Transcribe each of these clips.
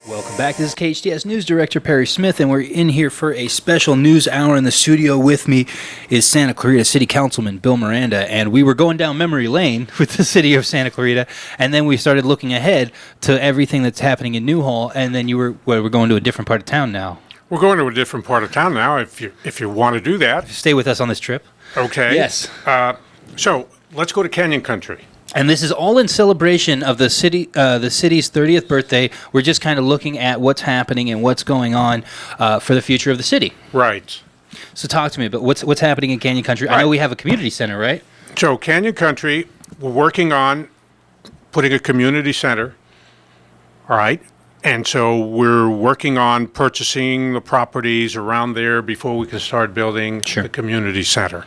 Welcome back. This is KHTS News Director Perry Smith, and we're in here for a special news hour. In the studio with me is Santa Clarita City Councilman Bill Miranda, and we were going down memory lane with the city of Santa Clarita, and then we started looking ahead to everything that's happening in Newhall, and then we're going to a different part of town now. We're going to a different part of town now, if you want to do that. Stay with us on this trip. Okay. Yes. So let's go to Canyon Country. And this is all in celebration of the city's 30th birthday. We're just kind of looking at what's happening and what's going on for the future of the city. Right. So talk to me about what's happening in Canyon Country. Right. I know we have a community center, right? So Canyon Country, we're working on putting a community center. All right. And so we're working on purchasing the properties around there before we can start building the community center.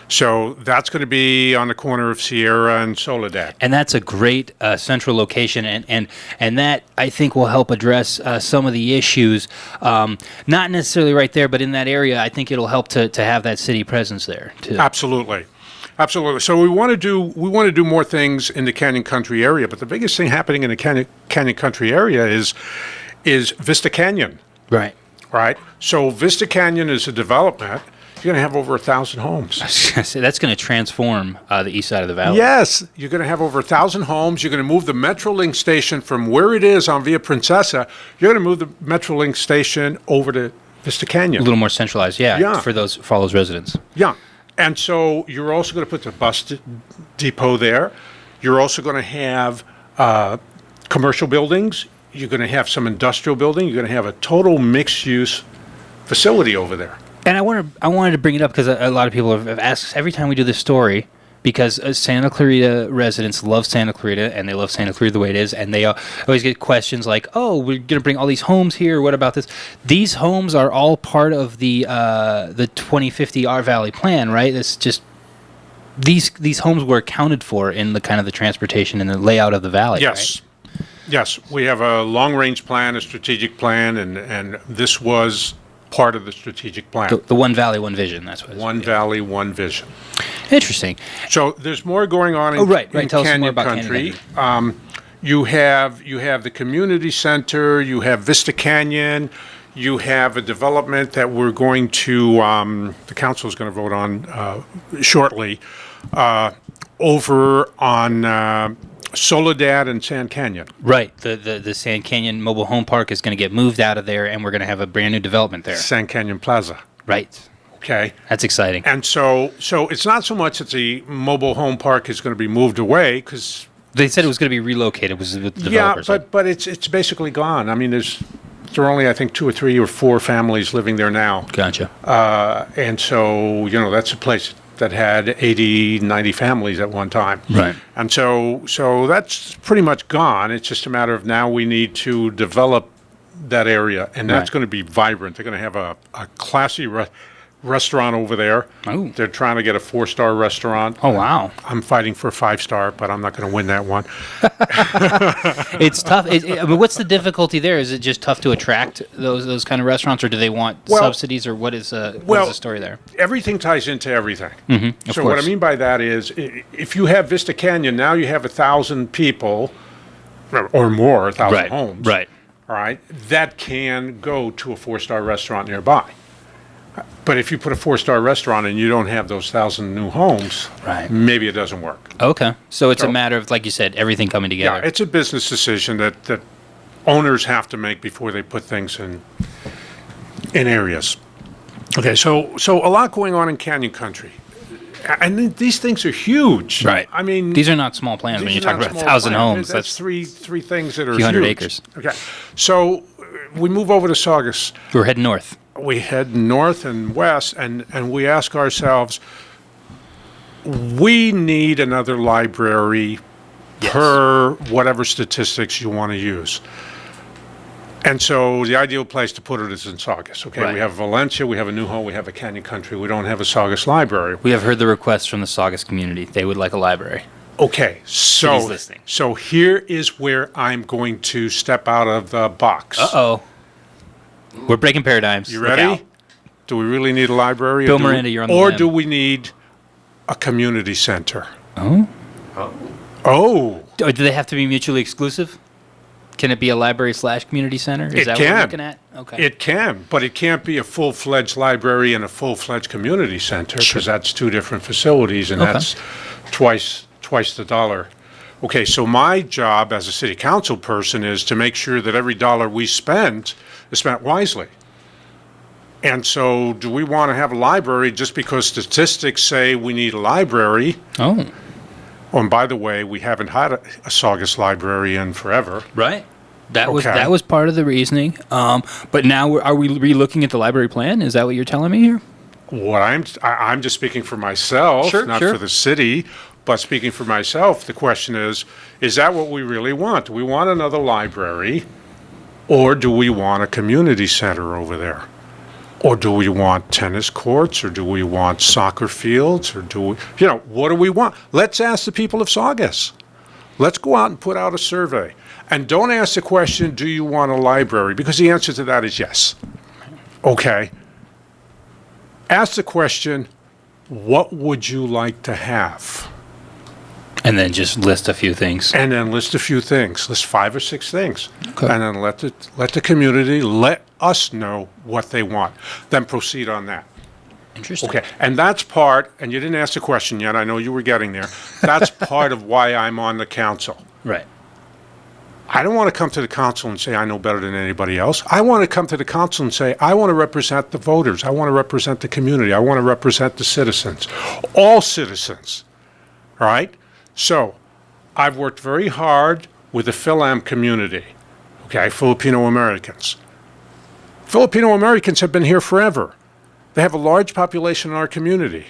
So that's going to be on the corner of Sierra and Soledad. And that's a great central location, and that, I think, will help address some of the issues, not necessarily right there, but in that area. I think it'll help to have that city presence there, too. Absolutely. Absolutely. So we want to do more things in the Canyon Country area, but the biggest thing happening in the Canyon Country area is Vista Canyon. Right. Right? So Vista Canyon is a development. You're going to have over 1,000 homes. That's going to transform the east side of the valley. Yes. You're going to have over 1,000 homes. You're going to move the Metrolink station from where it is on Via Princesa. You're going to move the Metrolink station over to Vista Canyon. A little more centralized, for those residents. Yeah. And so you're also going to put the bus depot there. You're also going to have commercial buildings. You're going to have some industrial building. You're going to have a total mixed-use facility over there. And I wanted to bring it up because a lot of people have asked us every time we do this story, because Santa Clarita residents love Santa Clarita, and they love Santa Clarita the way it is, and they always get questions like, oh, we're going to bring all these homes here, what about this? These homes are all part of the 2050 R Valley plan, right? It's just these homes were accounted for in the kind of the transportation and the layout of the valley. Yes. Right? Yes. We have a long-range plan, a strategic plan, and this was part of the strategic plan. The One Valley, One Vision. That's what it is. One Valley, One Vision. Interesting. So there's more going on in, in Tell us more Canyon about Country. Canyon You have the community center. You have Vista Canyon. You have a development that we're going to, the council is going to vote on shortly, over on Soledad and Sand Canyon. Right. The Sand Canyon Mobile Home Park is going to get moved out of there, and we're going to have a brand new development there. Sand Canyon Plaza. Right. Okay. That's exciting. And so it's not so much that the mobile home park is going to be moved away, because they said it was going to be relocated. Was the developers? Yeah, but it's basically gone. I mean, there are only, I think, 2 or 3 or 4 families living there now. Gotcha. And so, that's a place that had 80, 90 families at one time. Right. And so that's pretty much gone. It's just a matter of now we need to develop that area, and that's going to be vibrant. They're going to have a classy restaurant over there. Oh. They're trying to get a 4-star restaurant. Oh, wow. I'm fighting for a 5-star, but I'm not going to win that one. It's tough. I mean, what's the difficulty there? Is it just tough to attract those kind of restaurants, or do they want subsidies, or what is the story there? Everything ties into everything. Mm-hmm, so what I mean by that is, if you have Vista Canyon, now you have 1,000 people or more, 1,000 homes. Right. All right. That can go to a 4-star restaurant nearby. But if you put a 4-star restaurant and you don't have those 1,000 new homes, maybe it doesn't work. Okay. So it's a matter of, like you said, everything coming together. Yeah, it's a business decision that owners have to make before they put things in areas. Okay, so a lot going on in Canyon Country. And these things are huge. Right. I mean, these are not small plans when you talk about 1,000 homes. That's three things that are few hundred huge. acres. Okay. So we move over to Saugus. We're heading north. We head north and west, and we ask ourselves, we need another library per whatever statistics you want to use. And so the ideal place to put it is in Saugus. Okay, we have Valencia, we have a Newhall, we have a Canyon Country. We don't have a Saugus library. We have heard the requests from the Saugus community. They would like a library. Okay, so here is where I'm going to step out of the box. Uh-oh. We're breaking paradigms. You ready? Do we really need a library? Bill Miranda, you're on the limb. Or limb. do we need a community center? Oh? Oh. Do they have to be mutually exclusive? Can it be a library/community center? Is It that what can. we're looking at? Okay. It can, but it can't be a full-fledged library and a full-fledged community center because that's two different facilities, and Okay. that's twice the dollar. Okay, so my job as a city council person is to make sure that every dollar we spend is spent wisely. And so do we want to have a library just because statistics say we need a library? Oh, Oh, and by the way, we haven't had a Saugus library in forever. right. That was Okay. that was part of the reasoning. But now are we re-looking at the library plan? Is that what you're telling me here? What I'm just speaking for myself, Sure, not sure. for the city, but speaking for myself, the question is that what we really want? Do we want another library, or do we want a community center over there? Or do we want tennis courts, or do we want soccer fields, or do we, what do we want? Let's ask the people of Saugus. Let's go out and put out a survey. And don't ask the question, do you want a library? Because the answer to that is yes. Okay. Ask the question, what would you like to have? And then just list a few things. And then list a few things. List 5 or 6 things. Okay. And then let the community let us know what they want. Then proceed on that. Interesting. Okay. And that's part, and you didn't ask the question yet, I know you were getting there. That's part of why I'm on the council. Right. I don't want to come to the council and say I know better than anybody else. I want to come to the council and say I want to represent the voters. I want to represent the community. I want to represent the citizens. All citizens. All right? So, I've worked very hard with the Phil-Am community, okay, Filipino Americans. Filipino Americans have been here forever. They have a large population in our community.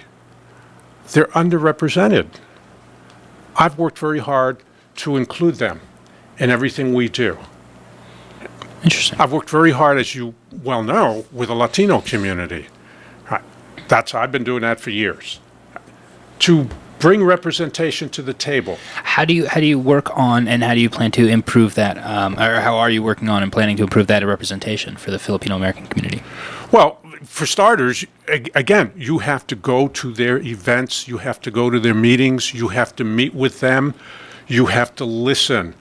They're underrepresented. I've worked very hard to include them in everything we do. Interesting. I've worked very hard, as you well know, with the Latino community. I've been doing that for years. To bring representation to the table. How do you work on, and how do you plan to improve that, or how are you working on and planning to improve that representation for the Filipino American community? Well, for starters, again, you have to go to their events, you have to go to their meetings, you have to meet with them, you have to listen.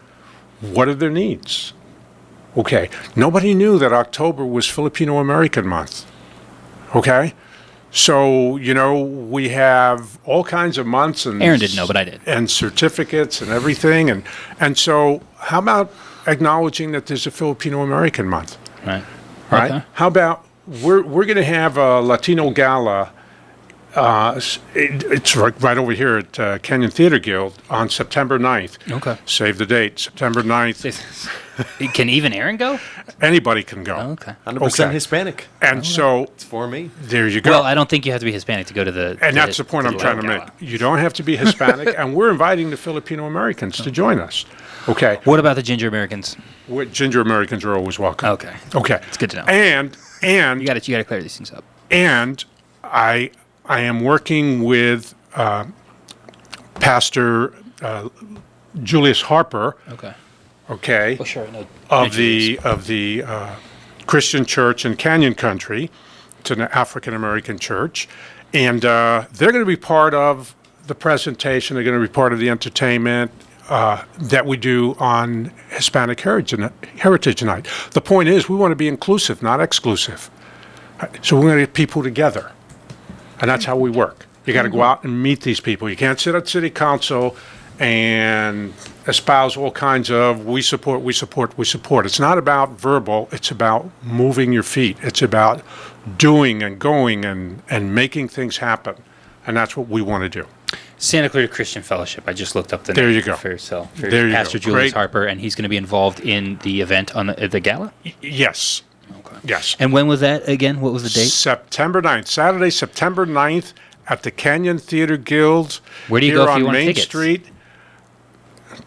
What are their needs? Okay, nobody knew that October was Filipino American Month. Okay? So, we have all kinds of months and Aaron didn't know, but I did. And certificates and everything. And so how about acknowledging that there's a Filipino American Month? Right. Right? Okay. How about we're going to have a Latino gala. It's right over here at Canyon Theater Guild on September 9th. Okay. Save the date, September 9th. Can even Aaron go? Anybody can go. Oh, okay. 100% Okay. Hispanic. And so It's for me. there you go. Well, I don't think you have to be Hispanic to go to the. And that's the point I'm trying to make. You don't have to be Hispanic, and we're inviting the Filipino Americans to join us. Okay. What about the Ginger Americans? Ginger Americans are always welcome. Okay. Okay. It's good to know. And You got to clear these things up. and I am working with Pastor Julius Harper, Okay. okay, Well, sure. No. of the Christian Church in Canyon Country. It's an African American church, and they're going to be part of the presentation. They're going to be part of the entertainment that we do on Hispanic Heritage Night. The point is, we want to be inclusive, not exclusive. So we're going to get people together, and that's how we work. You got to go out and meet these people. You can't sit at city council and espouse all kinds of we support, we support, we support. It's not about verbal. It's about moving your feet. It's about doing and going and making things happen, and that's what we want to do. Santa Clarita Christian Fellowship. I just looked up the There name you go. for There you Pastor go. Julius Great. Harper, and he's going to be involved in the event on the gala. Yes. Okay. Yes. And when was that again? What was the date? September 9th, Saturday, September 9th at the Canyon Theater Guild. Where do you here go if on you want Main tickets? Street.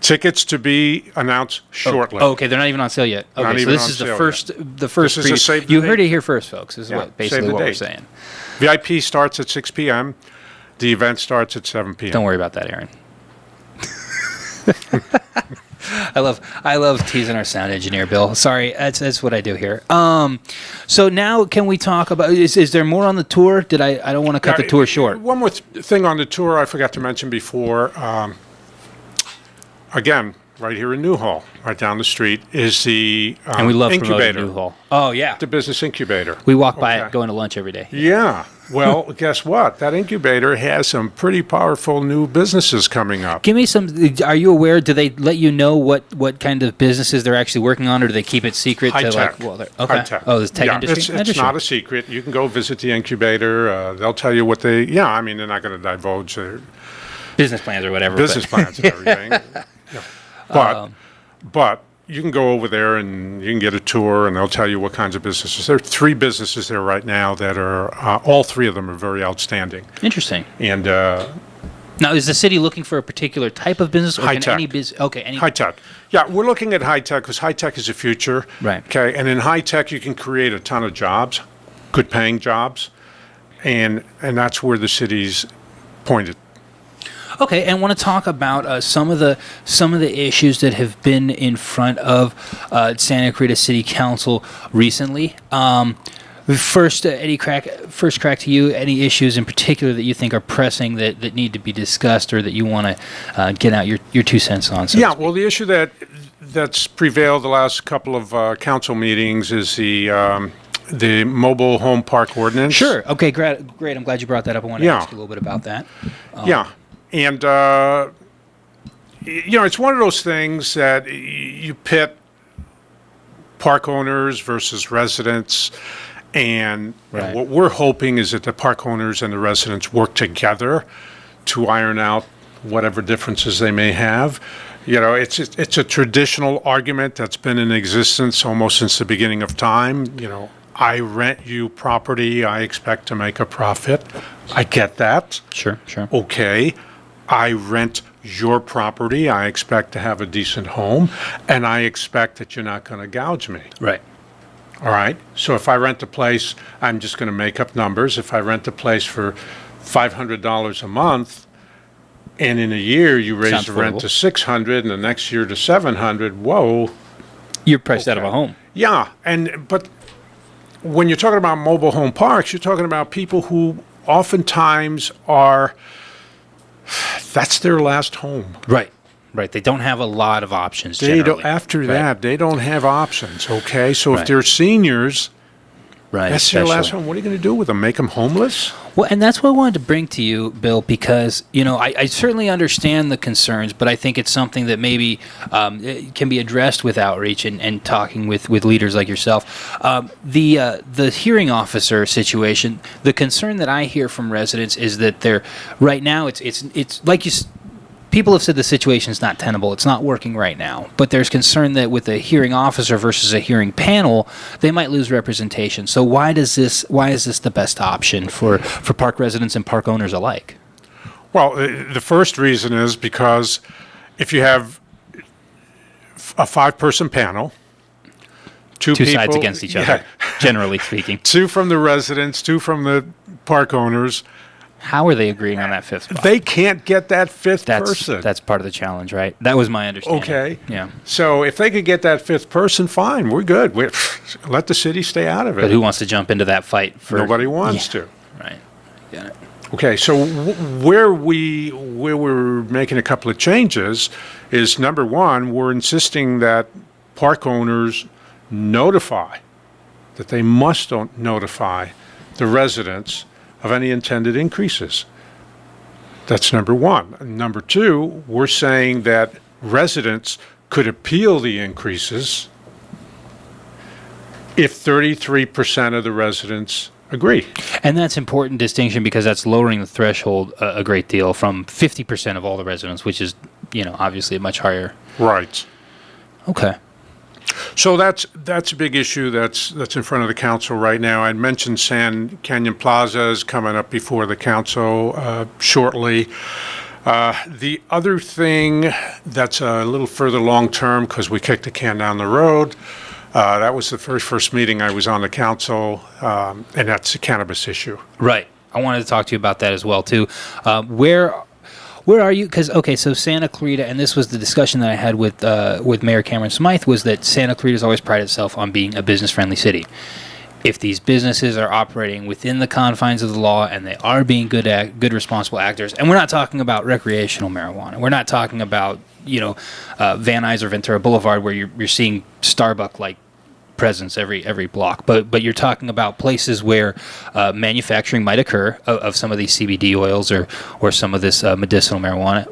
Tickets to be announced shortly. Oh, okay, they're not even on sale yet. Okay, Not so even this on is sale the yet. first. The first. This is a save the you heard date. it here first, folks. This is Yeah, what basically save the what we're date. saying. VIP starts at 6 p.m. The event starts at 7 p.m. Don't worry about that, Aaron. I love teasing our sound engineer, Bill. Sorry, that's what I do here. So now can we talk about? Is there more on the tour? I don't want to cut the tour short. One more thing on the tour I forgot to mention before. Again, right here in Newhall, right down the street, is the And we love promoting incubator, Newhall. Oh, yeah. the business incubator. We walk by Okay. it going to lunch every day. Yeah. Well, guess what? That incubator has some pretty powerful new businesses coming up. Give me some. Are you aware? Do they let you know what kind of businesses they're actually working on, or do they keep it secret? High to tech. okay. High tech. Oh, this tech yeah, industry. It's Interesting. not a secret. You can go visit the incubator. They'll tell you what they. Yeah, I mean, they're not going to divulge their business plans or whatever. business but- plans and everything. Yeah. But you can go over there and you can get a tour, and they'll tell you what kinds of businesses. There are 3 businesses there right now that are all 3 of them are very outstanding. Interesting. And Now, is the city looking for a particular type of business, or High can tech. any business? Okay, any. high tech. Yeah, we're looking at high tech because high tech is the future. Right. Okay, and in high tech you can create a ton of jobs, good paying jobs, and that's where the city's pointed. Okay, and want to talk about some of the issues that have been in front of Santa Clarita City Council recently. First crack to you. Any issues in particular that you think are pressing that need to be discussed, or that you want to get out your 2 cents on? So to Yeah, speak? well, the issue that's prevailed the last couple of council meetings is the mobile home park ordinance. Sure. Okay, great. I'm glad you brought that up. I want to Yeah. ask you a little bit about that. Yeah, and it's one of those things that you pit park owners versus residents, and Right. what we're hoping is that the park owners and the residents work together to iron out whatever differences they may have. It's a traditional argument that's been in existence almost since the beginning of time. I rent you property, I expect to make a profit. I get that. Sure. Okay, I rent your property, I expect to have a decent home, and I expect that you're not going to gouge me. Right. All right, so if I rent a place, I'm just going to make up numbers. If I rent a place for $500 a month, and in a year you raise Sounds the rent affordable. to $600, and the next year to $700, whoa. You're priced out of a Okay. home. Yeah, but when you're talking about mobile home parks, you're talking about people who oftentimes that's their last home. Right. They don't have a lot of options. They Generally. don't, after Right. that, they don't have options, okay? So Right. if they're seniors, Right. that's their last especially. home. What are you going to do with them? Make them homeless? Well, and that's what I wanted to bring to you, Bill, because I certainly understand the concerns, but I think it's something that maybe it can be addressed with outreach and talking with leaders like yourself. The hearing officer situation, the concern that I hear from residents is that they're right now. It's like people have said the situation is not tenable. It's not working right now. But there's concern that with a hearing officer versus a hearing panel, they might lose representation. So why is this the best option for park residents and park owners alike? Well, the first reason is because if you have a 5-person panel, two Two people, sides against each other, generally speaking. 2 from the residents, 2 from the park owners, How are they agreeing on that 5th spot? they can't get that 5th person. That's part of the challenge, right? That was my understanding. Okay. Yeah. So if they could get that 5th person, fine, we're good. Let the city stay out of it. But who wants to jump into that fight for Nobody wants Yeah. to. Right. Got it. Okay, so where we're making a couple of changes is, number one, we're insisting that park owners notify, that they must notify the residents of any intended increases. That's number one. Number two, we're saying that residents could appeal the increases if 33% of the residents agree. And that's important distinction because that's lowering the threshold a great deal from 50% of all the residents, which is, obviously a much higher. Right. Okay. So that's a big issue that's in front of the council right now. I'd mentioned San Canyon Plaza is coming up before the council shortly. The other thing that's a little further long-term, because we kicked the can down the road, that was the first meeting I was on the council, and that's the cannabis issue. Right. I wanted to talk to you about that as well, too. Where are you? Because, so Santa Clarita, and this was the discussion that I had with Mayor Cameron Smythe, was that Santa Clarita's always prided itself on being a business-friendly city. If these businesses are operating within the confines of the law and they are being good responsible actors, and we're not talking about recreational marijuana, we're not talking about Van Nuys or Ventura Boulevard where you're seeing Starbucks like presence every block, but you're talking about places where manufacturing might occur of some of these CBD oils or some of this medicinal marijuana.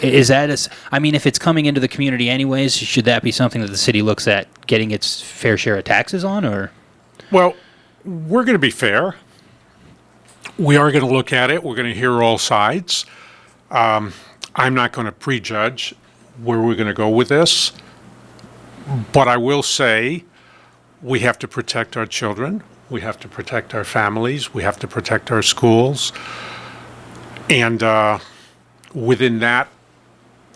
Is that if it's coming into the community anyways, should that be something that the city looks at getting its fair share of taxes on? Or Well, we're going to be fair. We are going to look at it. We're going to hear all sides. I'm not going to prejudge where we're going to go with this, but I will say we have to protect our children. We have to protect our families. We have to protect our schools. And within that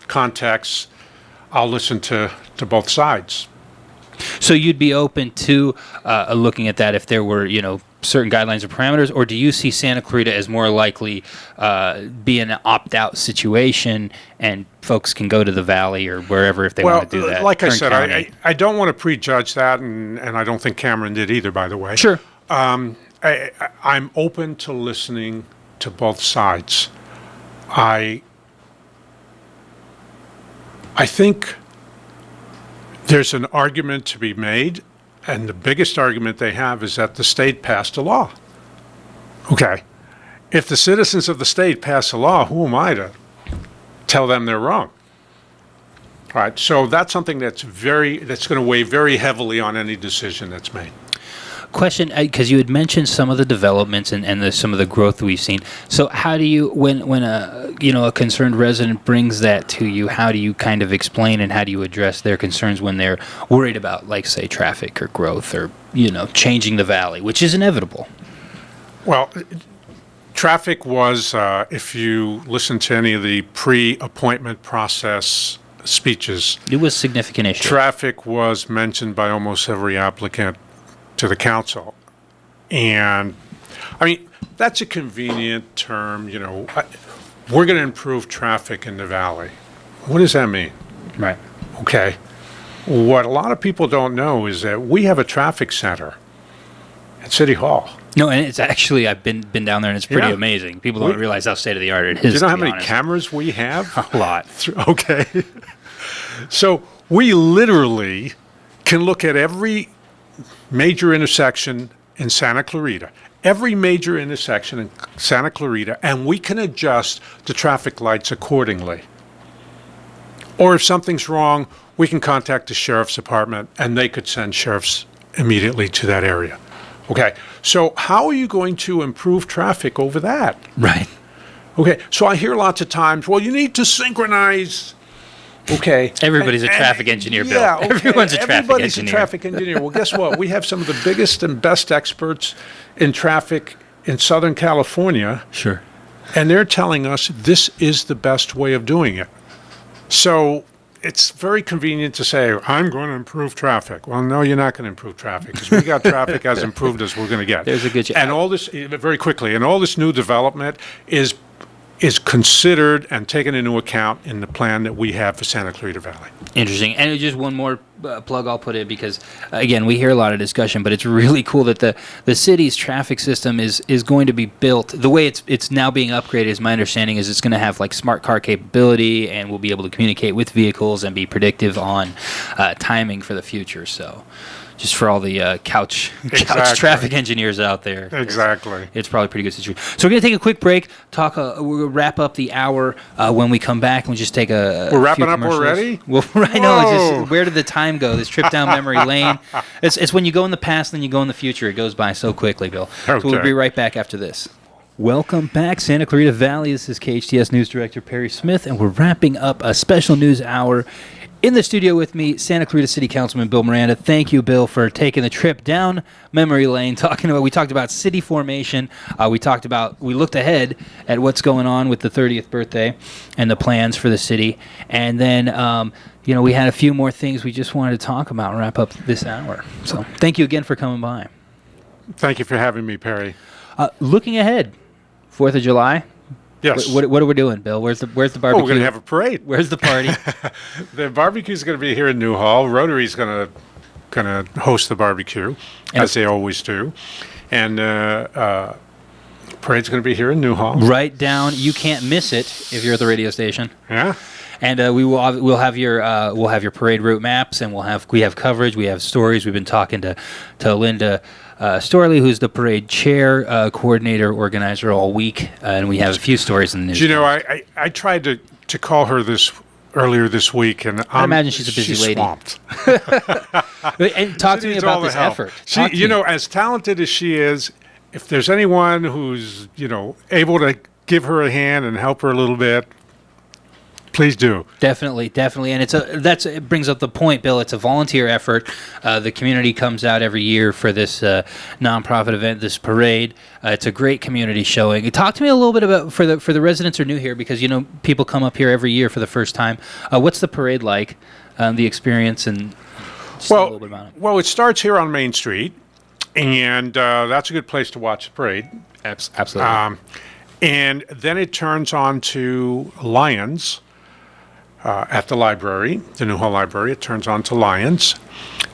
context, I'll listen to both sides. so you'd be open to looking at that if there were certain guidelines or parameters, or do you see Santa Clarita as more likely being an opt-out situation and folks can go to the Valley or wherever if they want to do that? Like I Kern said, County? I don't want to prejudge that, and I don't think Cameron did either, by the way. Sure. I'm open to listening to both sides. I think there's an argument to be made, and the biggest argument they have is that the state passed a law. Okay. If the citizens of the state pass a law, who am I to tell them they're wrong? All right. So that's something that's going to weigh very heavily on any decision that's made. Question, because you had mentioned some of the developments and some of the growth we've seen. So how do you, when a concerned resident brings that to you, how do you kind of explain and how do you address their concerns when they're worried about, like, say, traffic or growth or, changing the Valley, which is inevitable? Well, traffic was, if you listen to any of the pre-appointment process speeches, It was a significant issue. traffic was mentioned by almost every applicant to the council. And that's a convenient term, we're going to improve traffic in the Valley. What does that mean? Right. Okay. What a lot of people don't know is that we have a traffic center at City Hall. No, and it's actually, I've been down there and it's pretty Yeah. amazing. People don't realize how state of the art it is. Do you know how to be many honest. cameras we have? A lot. Okay. So we literally can look at every major intersection in Santa Clarita, every major intersection in Santa Clarita, and we can adjust the traffic lights accordingly. Or if something's wrong, we can contact the sheriff's department and they could send sheriffs immediately to that area. Okay, so how are you going to improve traffic over that? Right. Okay, so I hear lots of times, well, you need to synchronize. Okay. Everybody's a traffic engineer, Bill. Yeah, okay. Everyone's a traffic Everybody's engineer. a traffic engineer. Well, guess what? We have some of the biggest and best experts in traffic in Southern California, Sure. and they're telling us this is the best way of doing it. So it's very convenient to say, I'm going to improve traffic. Well, no, you're not going to improve traffic because we got traffic as improved as we're going to get. There's a good chance. And all this, very quickly, and all this new development is considered and taken into account in the plan that we have for Santa Clarita Valley. Interesting. And just one more plug I'll put in because, again, we hear a lot of discussion, but it's really cool that the city's traffic system is going to be built. The way it's now being upgraded, is my understanding, is it's going to have like smart car capability and we'll be able to communicate with vehicles and be predictive on timing for the future. So just for all the couch Exactly. traffic engineers out there. Exactly. It's probably a pretty good situation. So we're going to take a quick break, we'll wrap up the hour when we come back, and we'll just take a We're wrapping few up commercials. already? Well, I know. It's Whoa. just, where did the time go? This trip down memory lane. It's when you go in the past and then you go in the future. It goes by so quickly, Bill. So we'll Okay. be right back after this. Welcome back, Santa Clarita Valley. This is KHTS News Director Perry Smith, and we're wrapping up a special news hour. In the studio with me, Santa Clarita City Councilman Bill Miranda. Thank you, Bill, for taking the trip down memory lane. We talked about city formation. We looked ahead at what's going on with the 30th birthday and the plans for the city. And then, we had a few more things we just wanted to talk about and wrap up this hour. So thank you again for coming by. Thank you for having me, Perry. Looking ahead, 4th of July. Yes. What are we doing, Bill? Where's the barbecue? Oh, we're going to have a parade. Where's the party? The barbecue is going to be here in Newhall. Rotary's going to host the barbecue, And as they always do. And parade's going to be here in Newhall. Right down. You can't miss it if you're at the radio station. Yeah. And we'll have your parade route maps, and we have coverage, we have stories. We've been talking to Linda Storley, who's the parade chair, coordinator, organizer all week, and we have a few stories in the news. Do you know, I tried to call her earlier this week, and I imagine she's a busy lady. Swamped. And talk to me about this effort. As talented as she is, if there's anyone who's able to give her a hand and help her a little bit, please do. Definitely, and it brings up the point, Bill. It's a volunteer effort. The community comes out every year for this nonprofit event, this parade. It's a great community showing. Talk to me a little bit about for the residents who are new here, because people come up here every year for the first time. What's the parade like? The experience and just a little bit about it. Well, it starts here on Main Street, and that's a good place to watch the parade. Absolutely. And then it turns on to Lions. At the library, the Newhall Library. It turns on to Lions,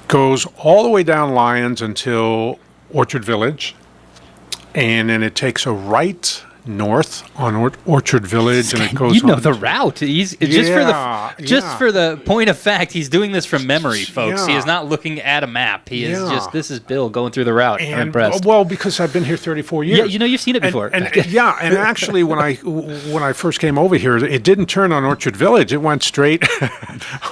goes all the way down Lions until Orchard Village, and then it takes a right north on Orchard Village, and it goes on the route. For the point of fact, he's doing this from memory, folks. He is not looking at a map. He is this is Bill going through the route. I'm impressed. Well, because I've been here 34 years. Yeah, you've seen it before. And actually, when I first came over here, it didn't turn on Orchard Village. It went straight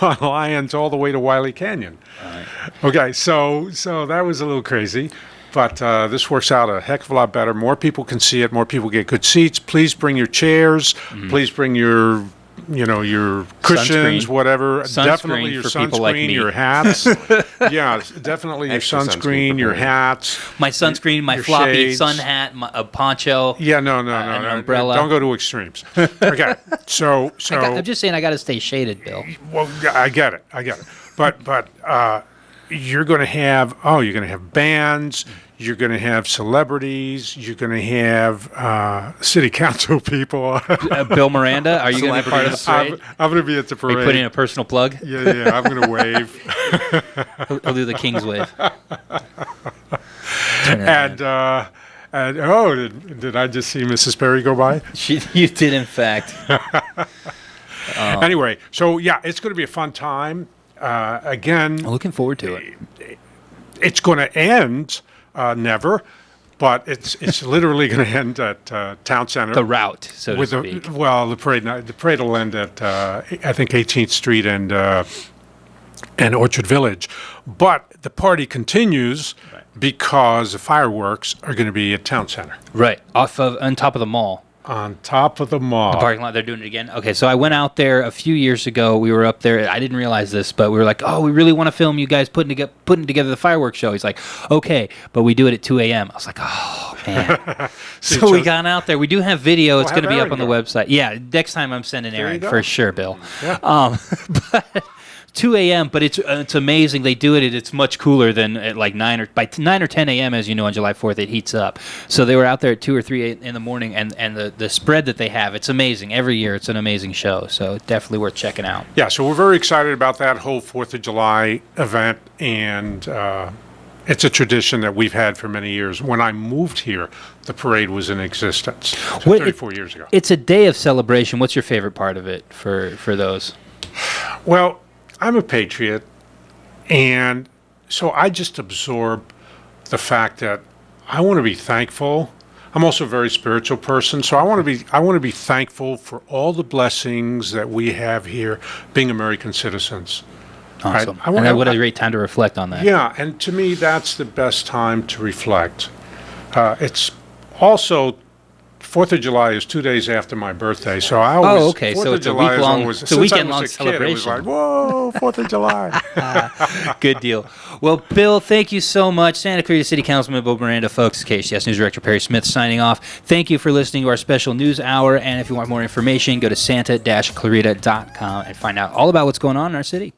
on Lions all the way to Wiley Canyon. Right. Okay, so that was a little crazy. But this works out a heck of a lot better. More people can see it. More people get good seats. Please bring your chairs. Mm-hmm. Please bring your cushions, whatever. Definitely your for people like sunscreen, me. your hats. Yeah, definitely your sunscreen, your hats. My sunscreen, my floppy shades. sun hat, a poncho. Yeah, no, an umbrella. Don't go to extremes. Okay, so I'm just saying I got to stay shaded, Bill. Well, I get it. But you're going to have bands. You're going to have celebrities. You're going to have city council people. Bill Miranda, are you going to be part of the parade? I'm going to be at the parade. Are you putting in a personal plug? Yeah, I'm going to wave. He'll do the King's wave. Did I just see Mrs. Perry go by? You did, in fact. Anyway, so yeah, it's going to be a fun time. Again, I'm looking forward to it. It's going to end never, but it's literally going to end at Town Center. The route, so to speak. The parade will end at I think 18th Street and Orchard Village, but the party continues because the fireworks are going to be at Town Center. Right, on top of the mall. On top of the mall. The parking lot, they're doing it again? Okay, so I went out there a few years ago. We were up there. I didn't realize this, but we were like, we really want to film you guys putting together the fireworks show. He's like, okay, but we do it at 2 a.m. I was like, oh, man. So we got out there. We do have video. It's going to be up on the website. Yeah, next time I'm sending Aaron for sure, Bill. Yeah. But 2 a.m., but it's amazing. They do it. It's much cooler than at like 9 or 10 a.m. As you know, on July 4th, it heats up. So they were out there at 2 or 3 in the morning, and the spread that they have, it's amazing. Every year, it's an amazing show. So definitely worth checking out. Yeah, so we're very excited about that whole 4th of July event, and it's a tradition that we've had for many years. When I moved here, the parade was in existence 34 years ago. It's a day of celebration. What's your favorite part of it for those? Well, I'm a patriot, and so I just absorb the fact that I want to be thankful. I'm also a very spiritual person, so I want to be thankful for all the blessings that we have here, being American citizens. Awesome. Right? What a great time to reflect on that. Yeah, and to me, that's the best time to reflect. It's also 4th of July is 2 days after my birthday, so I always. Oh, okay. So it's a weekend-long celebration. It was like, whoa, 4th of July. Good deal. Well, Bill, thank you so much. Santa Clarita City Councilman Miranda, folks. KHTS News Director Perry Smith signing off. Thank you for listening to our special news hour. And if you want more information, go to santa-clarita.com and find out all about what's going on in our city.